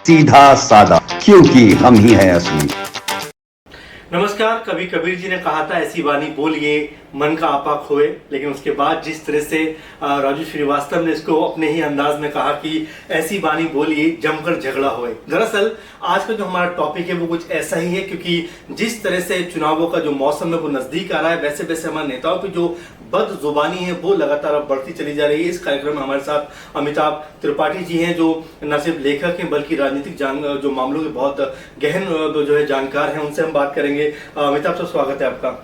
सीधा साधा, क्योंकि हम ही हैं असली। नमस्कार। कभी कबीर जी ने कहा था ऐसी वाणी बोलिए मन का आपा खोए, लेकिन उसके बाद जिस तरह से राजू श्रीवास्तव ने इसको अपने ही अंदाज में कहा कि ऐसी वाणी बोलिए जमकर झगड़ा होए। दरअसल आज का जो हमारा टॉपिक है वो कुछ ऐसा ही है, क्योंकि जिस तरह से चुनावों का जो मौसम है वो नजदीक आ रहा है, वैसे वैसे हमारे नेताओं की जो बदजुबानी है वो लगातार अब बढ़ती चली जा रही है। इस कार्यक्रम में हमारे साथ अमिताभ त्रिपाठी जी हैं, जो न सिर्फ लेखक हैं बल्कि राजनीतिक जो मामलों के बहुत गहन जो है जानकार हैं। उनसे हम बात करेंगे। अमिताभ साहब, स्वागत है आपका।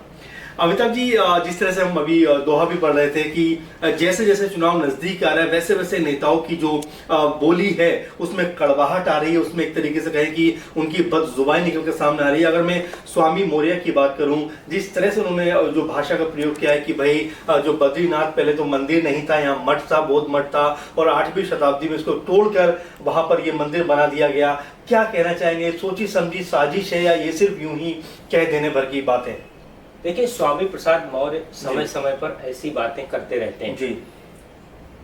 अमिताभ जी, जिस तरह से हम अभी दोहा भी पढ़ रहे थे कि जैसे जैसे चुनाव नजदीक आ रहा है वैसे वैसे नेताओं की जो बोली है उसमें कड़वाहट आ रही है, उसमें एक तरीके से कहें कि उनकी बदजुबानी निकल के सामने आ रही है। अगर मैं स्वामी मौर्य की बात करूं, जिस तरह से उन्होंने जो भाषा का प्रयोग किया है कि भाई जो बद्रीनाथ पहले तो मंदिर नहीं था, यहाँ मठ था, बौद्ध मठ था, और 8वीं शताब्दी में इसको तोड़कर वहां पर ये मंदिर बना दिया गया। क्या कहना चाहेंगे? सोची समझी साजिश है या ये सिर्फ यूं ही कह देने भर की बात है? देखिए, स्वामी प्रसाद मौर्य समय समय पर ऐसी बातें करते रहते हैं जी।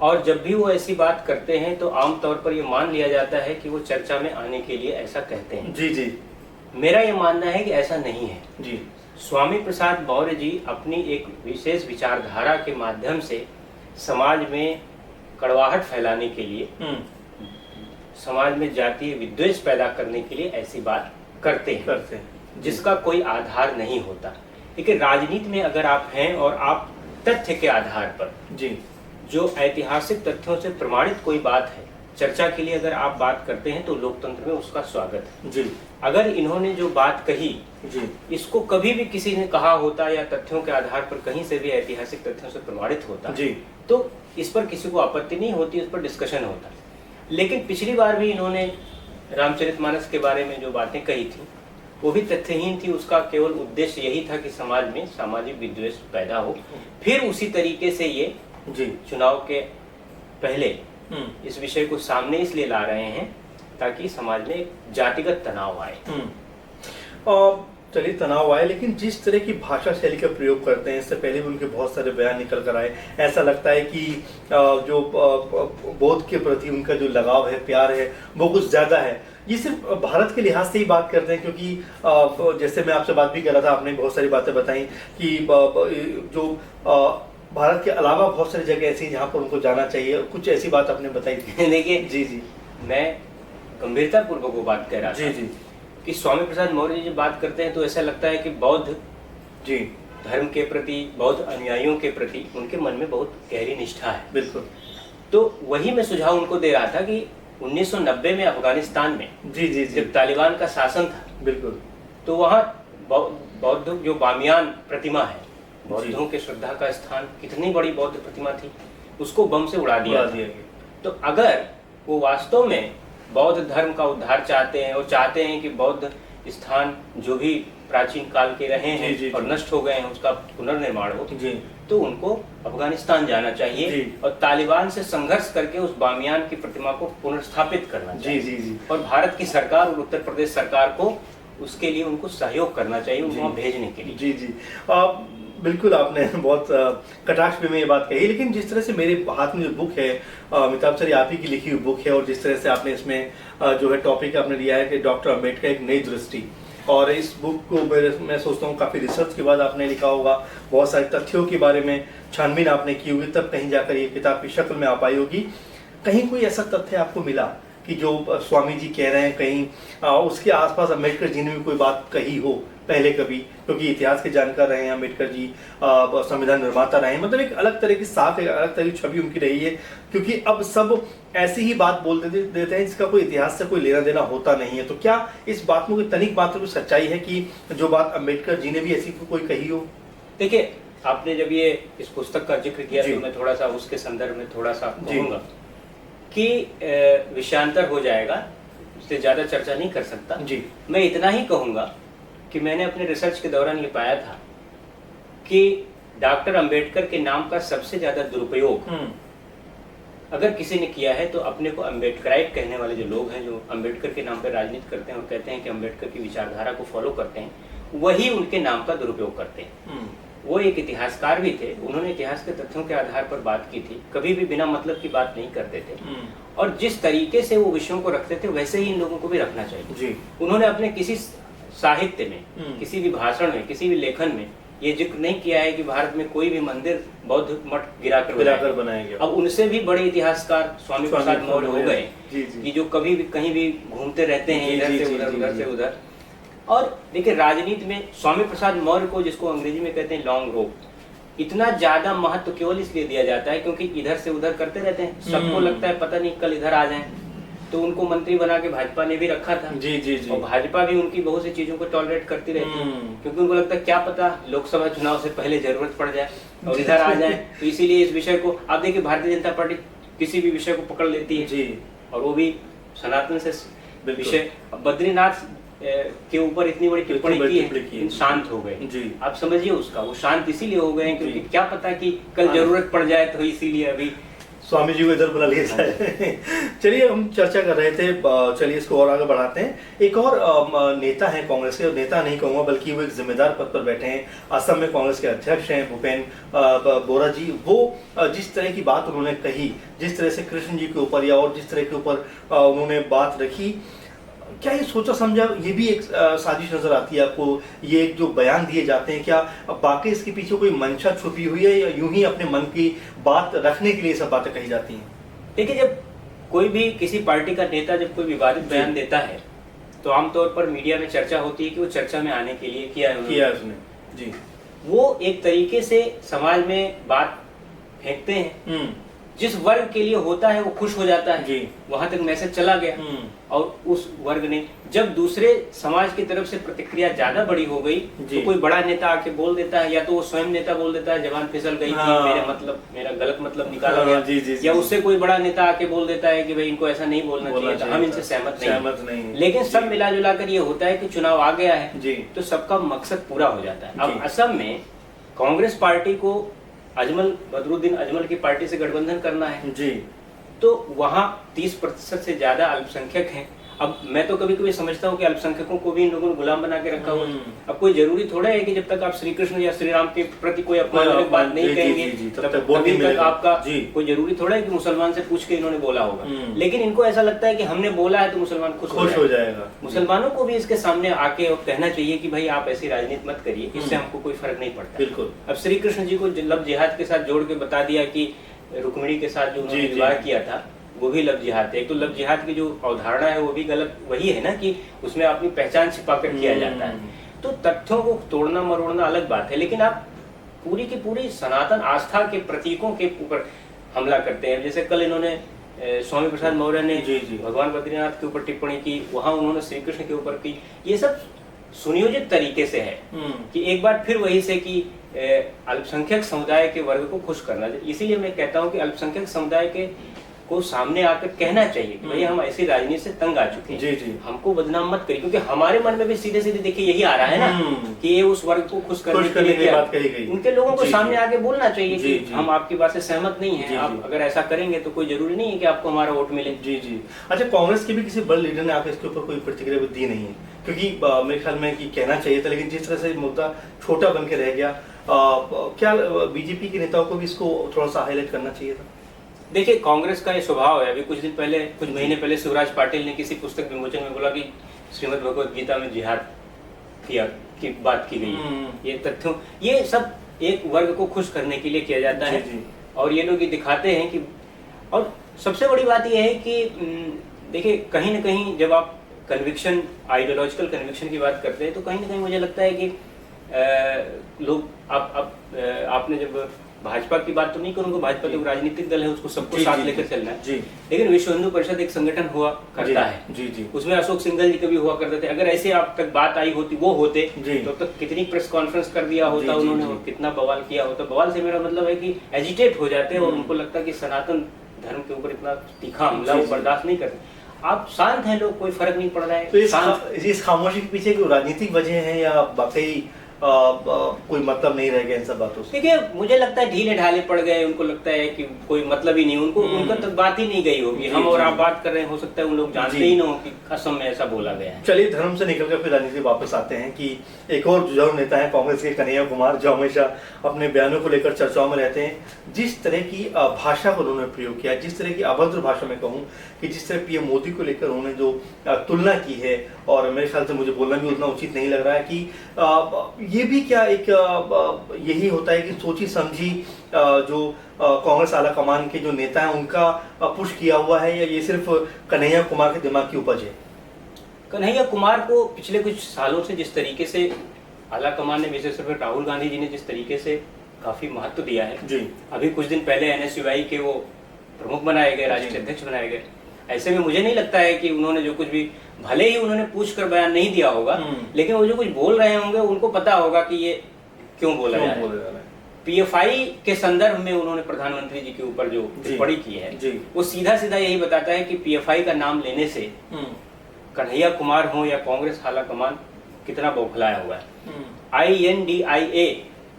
और जब भी वो ऐसी बात करते हैं तो आमतौर पर ये मान लिया जाता है कि वो चर्चा में आने के लिए ऐसा कहते हैं। जी जी। मेरा ये मानना है कि ऐसा नहीं है। जी। स्वामी प्रसाद मौर्य जी अपनी एक विशेष विचारधारा के माध्यम से समाज में कड़वाहट फैलाने के लिए, समाज में जातीय विद्वेष पैदा करने के लिए ऐसी बात करते हैं जिसका कोई आधार नहीं होता। लेकिन राजनीति में अगर आप हैं और आप तथ्य के आधार पर, जी, जो ऐतिहासिक तथ्यों से प्रमाणित कोई बात है, चर्चा के लिए अगर आप बात करते हैं तो लोकतंत्र में उसका स्वागत है। जी। अगर इन्होंने जो बात कही, जी, इसको कभी भी किसी ने कहा होता या तथ्यों के आधार पर कहीं से भी ऐतिहासिक तथ्यों से प्रमाणित होता, जी, तो इस पर किसी को आपत्ति नहीं होती, उस पर डिस्कशन होता। लेकिन पिछली बार भी इन्होंने रामचरितमानस के बारे में जो बातें कही थी वो भी तथ्यहीन थी। उसका केवल उद्देश्य यही था कि समाज में सामाजिक विद्वेष पैदा हो। फिर उसी तरीके से ये जी, चुनाव के पहले इस विषय को सामने इसलिए ला रहे हैं ताकि समाज में एक जातिगत तनाव आए। और चलिए तनाव आए, लेकिन जिस तरह की भाषा शैली का प्रयोग करते हैं, इससे पहले भी उनके बहुत सारे बयान निकल कर आए। ऐसा लगता है कि जो बौद्ध के प्रति उनका जो लगाव है, प्यार है, वो कुछ ज्यादा है। ये सिर्फ भारत के लिहाज से ही बात करते हैं, क्योंकि जैसे मैं आपसे बात भी कर रहा था, आपने बहुत सारी बातें बताई कि जो भारत के अलावा बहुत सारी जगह ऐसी जहाँ पर उनको जाना चाहिए, कुछ ऐसी बात आपने बताई थी। देखिए, जी जी, मैं गंभीरता पूर्वक वो बात कह रहा था। जी जी, कि स्वामी प्रसाद मौर्य जी बात करते हैं तो ऐसा लगता है कि बौद्ध जी, धर्म के प्रति, बौद्ध अनुयायियों के प्रति उनके मन में बहुत गहरी निष्ठा है। बिल्कुल। तो वही मैं सुझाव उनको दे रहा था कि 1990 में अफगानिस्तान में जी जी जी, जब तालिबान का शासन था, बिल्कुल, तो वहाँ बौद्ध जो बामियान प्रतिमा है, बौद्धों के श्रद्धा का स्थान, कितनी बड़ी बौद्ध प्रतिमा थी, उसको बम से उड़ा दिया गया। तो अगर वो वास्तव में बौद्ध धर्म का उद्धार चाहते हैं और चाहते हैं कि बौद्ध स्थान जो भी प्राचीन काल के रहे हैं और नष्ट हो गए हैं उसका पुनर्निर्माण हो, तो उनको अफगानिस्तान जाना चाहिए और तालिबान से संघर्ष करके उस बामियान की प्रतिमा को पुनर्स्थापित करना चाहिए। जी जी, और भारत की सरकार और उत्तर प्रदेश सरकार को उसके लिए उनको सहयोग करना चाहिए, उनको भेजने के लिए। जी जी, बिल्कुल, आपने बहुत कटाक्ष में ये बात कही। लेकिन जिस तरह से मेरे हाथ में जो बुक है, अमिताभ सर, आप ही की लिखी हुई बुक है, और जिस तरह से आपने इसमें जो है टॉपिक आपने लिया है कि डॉक्टर अम्बेडकर एक नई दृष्टि, और इस बुक को मैं सोचता हूँ काफ़ी रिसर्च के बाद आपने लिखा होगा, बहुत सारे तथ्यों के बारे में छानबीन आपने की होगी, तब कहीं जाकर ये किताब की शक्ल में आ पाई होगी। कहीं कोई ऐसा तथ्य आपको मिला कि जो स्वामी जी कह रहे हैं, कहीं उसके आसपास अम्बेडकर जी ने भी कोई बात कही हो पहले कभी? क्योंकि इतिहास के जानकार रहे हैं अम्बेडकर जी, संविधान निर्माता रहे हैं, मतलब एक अलग तरह की साफ, एक अलग तरह की छवि उनकी रही है। क्योंकि अब सब ऐसी ही बात बोल देते हैं जिसका कोई इतिहास से कोई लेना देना होता नहीं है। तो क्या इस बात में कोई तनिक मात्र कोई सच्चाई है कि जो बात अम्बेडकर जी ने भी ऐसी कोई कही हो? देखिए, आपने जब ये इस पुस्तक का जिक्र किया तो मैं थोड़ा सा उसके संदर्भ में थोड़ा सा कहूँगा कि विषयांतर हो जाएगा, उससे ज्यादा चर्चा नहीं कर सकता जी। मैं इतना ही कहूँगा कि मैंने अपने रिसर्च के दौरान ये पाया था कि डॉक्टर अंबेडकर के नाम का सबसे ज्यादा दुरुपयोग अगर किसी ने किया है तो अपने को अम्बेडकराइट कहने वाले जो लोग हैं, जो अम्बेडकर के नाम पर राजनीति करते हैं और कहते हैं कि अम्बेडकर की विचारधारा को फॉलो करते हैं, वही उनके नाम का दुरुपयोग करते हैं। वो एक इतिहासकार भी थे, उन्होंने इतिहास के तथ्यों के आधार पर बात की थी, कभी भी बिना मतलब की बात नहीं करते थे। और जिस तरीके से वो विषयों को रखते थे वैसे ही इन लोगों को भी रखना चाहिए जी। उन्होंने अपने किसी साहित्य में, किसी भी भाषण में, किसी भी लेखन में ये जिक्र नहीं किया है कि भारत में कोई भी मंदिर, बौद्ध मठ गिराकर बनाया गया। अब उनसे भी बड़े इतिहासकार स्वामी प्रसाद मौर्य हो गए कि जो कभी भी कहीं भी घूमते रहते हैं इधर से उधर, उधर से उधर। और देखिए राजनीति में स्वामी प्रसाद मौर्य को, जिसको अंग्रेजी में कहते हैं लॉन्ग रोप, इतना ज्यादा महत्व केवल इसलिए दिया जाता है क्योंकि इधर से उधर करते रहते हैं। सबको लगता है पता नहीं कल इधर आ जाएं, तो उनको मंत्री बना के भाजपा ने भी रखा था। जी। और भाजपा भी उनकी बहुत सी चीजों को टॉलरेट करती रहती है क्योंकि उनको लगता है क्या पता लोकसभा चुनाव से पहले जरूरत पड़ जाए और इधर आ जाए। तो इसीलिए इस विषय को आप देखिए, भारतीय जनता पार्टी किसी भी विषय को पकड़ लेती है जी, और वो भी सनातन से विषय। बद्रीनाथ के ऊपर इतनी बड़ी टिप्पणी की है, शांत हो गए जी। आप समझिए उसका, वो शांत इसीलिए हो गए क्योंकि क्या पता कि कल जरूरत पड़ जाए, तो इसीलिए अभी स्वामी जी को इधर बुला लिया जाए। चलिए, हम चर्चा कर रहे थे, चलिए इसको और आगे बढ़ाते हैं। एक और नेता हैं कांग्रेस के, नेता नहीं कहूँगा बल्कि वो एक जिम्मेदार पद पर बैठे हैं, असम में कांग्रेस के अध्यक्ष हैं भूपेन बोरा जी। वो जिस तरह की बात उन्होंने कही, जिस तरह से कृष्ण जी के ऊपर या और जिस तरह के ऊपर उन्होंने बात रखी, क्या ये सोचा समझा ये भी एक साजिश नजर आती है आपको? ये एक जो बयान दिए जाते हैं, क्या बाकी इसके पीछे कोई मंशा छुपी हुई है या यूं ही अपने मन की बात रखने के लिए सब बातें कही जाती हैं? देखिए, जब कोई भी किसी पार्टी का नेता जब कोई विवादित बयान देता है तो आमतौर पर मीडिया में चर्चा होती है कि वो चर्चा में आने के लिए किया है उसने जी। वो एक तरीके से समाज में बात फेंकते हैं, जिस वर्ग के लिए होता है वो खुश हो जाता है जी। वहां तक मैसेज चला गया और उस वर्ग ने, जब दूसरे समाज की तरफ से प्रतिक्रिया ज्यादा बड़ी हो गई तो कोई बड़ा नेता आके बोल देता है, या तो वो स्वयं नेता बोल देता है जवान फिसल गई थी, मेरा गलत मतलब निकाला गया, या उससे कोई बड़ा नेता आके बोल देता है कि भाई इनको ऐसा नहीं बोलना चाहिए था, हम इनसे सहमत नहीं। लेकिन सब मिला जुला कर ये होता है कि चुनाव आ गया है तो सबका मकसद पूरा हो जाता है। अब असम में कांग्रेस पार्टी को बदरुद्दीन अजमल की पार्टी से गठबंधन करना है जी, तो वहाँ 30% से ज्यादा अल्पसंख्यक हैं। अब मैं तो कभी कभी समझता हूँ कि अल्पसंख्यकों को भी इन लोगों ने गुलाम बना के रखा हुआ है। अब कोई जरूरी थोड़ा है कि जब तक आप श्री कृष्ण या श्री राम के प्रति कोई अपमानजनक बात नहीं कहेंगे तभी तक आपका कोई जरूरी थोड़ा है कि मुसलमान से पूछ के इन्होंने बोला होगा। लेकिन इनको ऐसा लगता है कि हमने बोला है तो मुसलमान खुश हो जाएगा। मुसलमानों को भी इसके सामने आके कहना चाहिए कि भाई आप ऐसी राजनीति मत करिए, इससे हमको कोई फर्क नहीं पड़ता। बिल्कुल। अब श्री कृष्ण जी को लव जिहाद के साथ जोड़ के बता दिया कि रुक्मिणी के साथ जो उन्होंने विवाह किया था वो भी लव जिहाद है। एक तो लव जिहाद की जो अवधारणा है वो भी गलत वही है ना कि उसमें अपनी पहचान छिपाकर किया जाता है। तो तथ्यों को तोड़ना मरोड़ना अलग बात है, लेकिन आप पूरी की पूरी सनातन आस्था के प्रतीकों के ऊपर हमला करते हैं। जैसे कल इन्होंने स्वामी प्रसाद मौर्य ने भगवान बद्रीनाथ के ऊपर टिप्पणी की, वहां उन्होंने श्री कृष्ण के ऊपर की। ये सब सुनियोजित तरीके से है कि एक बार फिर वही से कि अल्पसंख्यक समुदाय के वर्ग को खुश करना। इसीलिए मैं कहता हूँ कि अल्पसंख्यक समुदाय के को सामने आकर कहना चाहिए कि भाई हम ऐसी राजनीति से तंग आ चुके हैं जी। हमको बदनाम मत करिए, क्योंकि हमारे मन में भी सीधे सीधे देखिए यही आ रहा है ना कि ये उस वर्ग को खुश करने के लिए बात कही गई। उनके लोगों को सामने आके बोलना चाहिए कि हम आपकी बात से सहमत नहीं है, आप अगर ऐसा करेंगे तो कोई जरूरी नहीं है कि आपको हमारा वोट मिले। जी। अच्छा, कांग्रेस के भी किसी बड़े लीडर ने आकर इसके ऊपर कोई प्रतिक्रिया दी नहीं है, क्योंकि मेरे ख्याल में कि कहना चाहिए था, लेकिन जिस तरह से मुद्दा छोटा बन के रह गया, क्या बीजेपी के नेताओं को भी इसको थोड़ा सा हाईलाइट करना चाहिए था? देखिए, कांग्रेस का ये स्वभाव है। अभी कुछ महीने पहले शिवराज पाटिल ने किसी पुस्तक विमोचन में बोला कि श्रीमद् भगवद गीता में जिहाद की बात की गई है। ये तथ्यों, ये सब एक वर्ग को खुश करने के लिए किया जाता है और ये लोग ये दिखाते हैं कि, और सबसे बड़ी बात ये है कि देखिए कहीं ना कहीं जब आप कन्विक्शन, आइडियोलॉजिकल कन्विक्शन की बात करते हैं तो कहीं ना कहीं मुझे लगता है कि लोग आपने जब भाजपा की बात तो नहीं करूंगा, भाजपा तो राजनीतिक दल है, उसको सबको साथ लेकर चलना है जी। लेकिन विश्व हिंदू परिषद एक संगठन हुआ करता है जी। उसमें अशोक सिंघल जी कभी हुआ करते थे। अगर ऐसे आप तक बात आई होती, वो होते तो तक कितनी प्रेस कॉन्फ्रेंस कर दिया होता उन्होंने और कितना बवाल किया होता। बवाल से मेरा मतलब है कि एजिटेट हो जाते हैं और उनको लगता है कि सनातन धर्म के ऊपर इतना तीखा हमला वो बर्दाश्त नहीं करते। आप शांत हैं लोग, कोई फर्क नहीं पड़ रहा है। तो इस खामोशी के पीछे कोई राजनीतिक वजह है या वाकई कोई मतलब नहीं रह गया इन सब बातों से? देखिए, मुझे लगता है ढीले ढाले पड़ गए, उनको लगता है कि कोई मतलब ही नहीं, उनको उनका तक बात ही नहीं गई होगी। हम और आप बात कर रहे हैं, हो सकता है उन लोग जानते ही ना हो कि असम में ऐसा बोला गया है। चलिए, धर्म से निकलकर फिर राजनीति वापस आते हैं कि एक और जुझारू नेता है कांग्रेस के कन्हैया कुमार, जो हमेशा अपने बयानों को लेकर चर्चाओं में रहते हैं। जिस तरह की भाषा को उन्होंने प्रयोग किया, जिस तरह की अभद्र भाषा में कहूँ कि जिस तरह पीएम मोदी को लेकर उन्होंने जो तुलना की है, और मेरे ख्याल से मुझे बोलना भी उतना उचित नहीं लग रहा है कि ये भी क्या एक यही होता है कि सोची समझी जो कांग्रेस आला कमान के जो नेता हैं उनका पुश किया हुआ है, या ये सिर्फ कन्हैया कुमार के दिमाग की उपज है? कन्हैया कुमार को पिछले कुछ सालों से जिस तरीके से आला कमान ने, विशेष रूप से राहुल गांधी जी ने जिस तरीके से काफी महत्व दिया है जी। अभी कुछ दिन पहले एनएसयूआई के वो प्रमुख बनाए गए, राष्ट्रीय अध्यक्ष बनाए गए। ऐसे में मुझे नहीं लगता है कि उन्होंने जो कुछ भी, भले ही उन्होंने पूछ कर बयान नहीं दिया होगा, लेकिन वो जो कुछ बोल रहे होंगे उनको पता होगा कि ये क्यों बोला जा रहा है। पीएफआई के संदर्भ में उन्होंने प्रधानमंत्री जी के ऊपर जो टिप्पणी की है, वो सीधा सीधा यही बताता है कि पीएफआई का नाम लेने से कन्हैया कुमार हो या कांग्रेस आला कमान कितना बौखलाया हुआ है। INDIA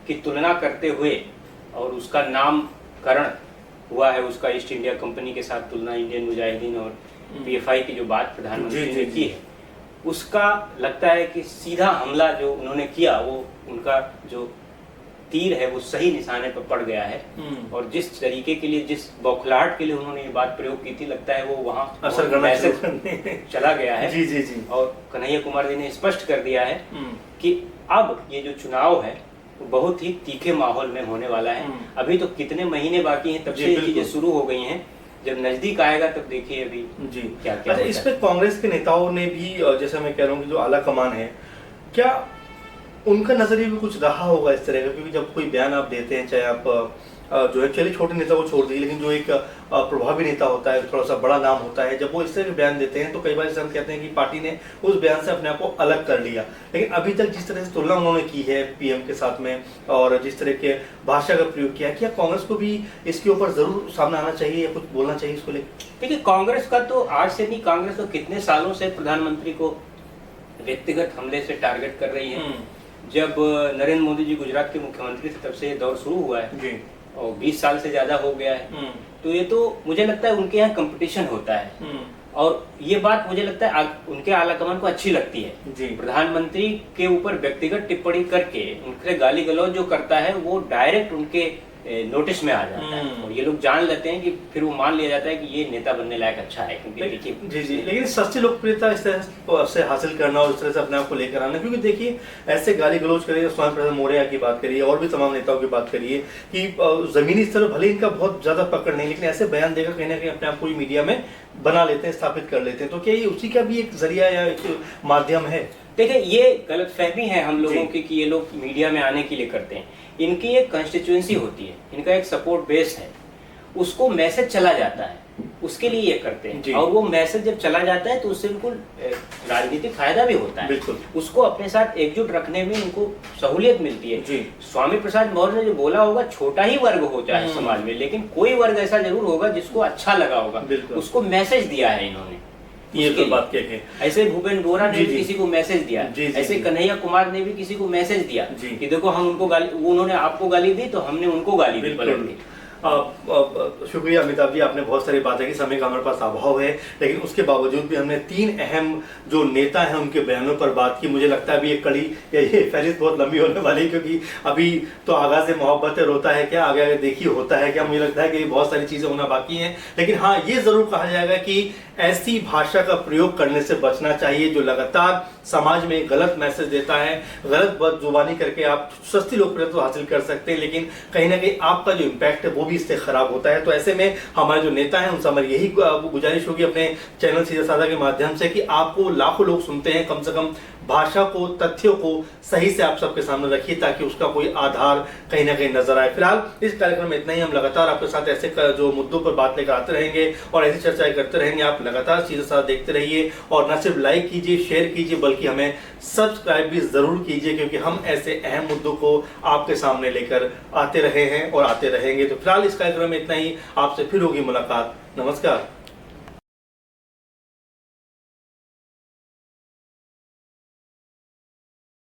की तुलना करते हुए और उसका नामकरण हुआ है, उसका ईस्ट इंडिया कंपनी के साथ तुलना, इंडियन मुजाहिदीन और पीएफआई की जो बात प्रधानमंत्री ने की है, उसका लगता है कि सीधा हमला जो उन्होंने किया, वो उनका जो तीर है वो सही निशाने पर पड़ गया है। और जिस तरीके के लिए, जिस बौखलाहट के लिए उन्होंने ये बात प्रयोग की थी, लगता है वो वहां असर करना चला गया है। जी जी जी। और कन्हैया कुमार जी ने स्पष्ट कर दिया है कि अब ये जो चुनाव है वो बहुत ही तीखे माहौल में होने वाला है। अभी तो कितने महीने बाकी हैं, तब से ये चीजें शुरू हो गई हैं, जब नजदीक आएगा तब देखिए अभी जी क्या क्या। अच्छा, इस पे कांग्रेस के नेताओं ने भी, जैसे मैं कह रहा हूँ कि जो आला कमान है, क्या उनका नजरिया भी कुछ रहा होगा इस तरह का? क्योंकि जब कोई बयान आप देते हैं, चाहे आप जो है, चलिए छोटे नेता को छोड़ दीजिए, लेकिन जो एक प्रभावी नेता होता है, थोड़ा सा बड़ा नाम होता है, जब वो इस तरह के बयान देते हैं तो कई बार हम कहते हैं कि पार्टी ने उस बयान से अपने आप को अलग कर लिया। लेकिन अभी तक जिस तरह से तुलना उन्होंने की है पीएम के साथ में, और जिस तरह के भाषा का प्रयोग किया, क्या कांग्रेस को भी इसके ऊपर जरूर सामने आना चाहिए या कुछ बोलना चाहिए इसको लेकर? देखिए, कांग्रेस का तो आज से नहीं, कांग्रेस तो कितने सालों से प्रधानमंत्री को व्यक्तिगत हमले से टारगेट कर रही है। जब नरेंद्र मोदी जी गुजरात के मुख्यमंत्री थे, तब से ये दौर शुरू हुआ है जी, और 20 साल से ज्यादा हो गया है। तो ये तो मुझे लगता है उनके यहाँ कंपटीशन होता है, और ये बात मुझे लगता है उनके आलाकमान को अच्छी लगती है। प्रधानमंत्री के ऊपर व्यक्तिगत टिप्पणी करके उनके गाली गलौज जो करता है, वो डायरेक्ट उनके नोटिस में आ जाता है, और ये लोग जान लेते हैं कि फिर वो मान लिया जाता है कि ये नेता बनने लायक अच्छा है, क्योंकि देखिए जी जी। लेकिन सच्ची लोकप्रियता इस तरह से हासिल करना और इस तरह से अपने आप को लेकर आना, क्योंकि देखिए ऐसे गाली गलौज करिए, स्वामी प्रसाद मौर्य की बात करिए, और भी तमाम नेताओं की बात करिए कि जमीनी स्तर भले इनका बहुत ज्यादा पकड़ नहीं, लेकिन ऐसे बयान देकर कहीं ना कहीं अपने आप को मीडिया में बना लेते हैं, स्थापित कर लेते हैं। तो क्या ये उसी का भी एक जरिया या एक माध्यम है? देखिए, ये गलतफहमी है हम लोगों की कि ये लोग मीडिया में आने के लिए करते हैं। इनकी एक कंस्टिट्यूएंसी होती है, इनका एक सपोर्ट बेस है, उसको मैसेज चला जाता है, उसके लिए ये करते हैं। और वो मैसेज जब चला जाता है तो उससे उनको राजनीतिक फायदा भी होता है, उसको अपने साथ एकजुट रखने में उनको सहूलियत मिलती है। स्वामी प्रसाद मौर्य ने जो बोला होगा, छोटा ही वर्ग होता है समाज में, लेकिन कोई वर्ग ऐसा जरूर होगा जिसको अच्छा लगा होगा, उसको मैसेज दिया है इन्होंने। ये तो बात क्या है। ऐसे भूपेंद्र बोरा ने भी किसी को मैसेज दिया, ऐसे कन्हैया कुमार ने भी किसी को मैसेज दिया कि देखो हम उनको गाली, उन्होंने आपको गाली दी तो हमने उनको गाली दी, पलट दी। शुक्रिया अमिताभ जी, आपने बहुत सारी बातें की, समय का हमारे पास अभाव है, लेकिन उसके बावजूद भी हमने 3 अहम जो नेता हैं उनके बयानों पर बात की। मुझे लगता है अभी ये कड़ी या ये फहरिस्त बहुत लंबी होने वाली है, क्योंकि अभी तो आगाज़ मोहब्बत रोता है क्या, आगे आगे देखिए होता है क्या। मुझे लगता है कि बहुत सारी चीज़ें होना बाकी हैं, लेकिन हाँ, ये ज़रूर कहा जाएगा कि ऐसी भाषा का प्रयोग करने से बचना चाहिए जो लगातार समाज में गलत मैसेज देता है। गलत बदजुबानी करके आप सस्ती लोकप्रियता तो हासिल कर सकते हैं, लेकिन कहीं ना कहीं आपका जो इम्पैक्ट है वो भी इससे खराब होता है। तो ऐसे में हमारे जो नेता हैं उनसे हमारी यही गुजारिश होगी अपने चैनल सीधा साधा के माध्यम से कि आपको लाखों लोग सुनते हैं, कम से कम भाषा को, तथ्यों को सही से आप सबके सामने रखिए, ताकि उसका कोई आधार कहीं ना कहीं नजर आए। फिलहाल इस कार्यक्रम में इतना ही। हम लगातार आपके साथ ऐसे जो मुद्दों पर बात लेकर आते रहेंगे और ऐसी चर्चाएं करते रहेंगे। आप लगातार सीधा साधा देखते रहिए, और न सिर्फ लाइक कीजिए, शेयर कीजिए, बल्कि हमें सब्सक्राइब भी जरूर कीजिए, क्योंकि हम ऐसे अहम मुद्दों को आपके सामने लेकर आते रहे हैं और आते रहेंगे। तो फिलहाल इस कार्यक्रम में इतना ही। आपसे फिर होगी मुलाकात। नमस्कार।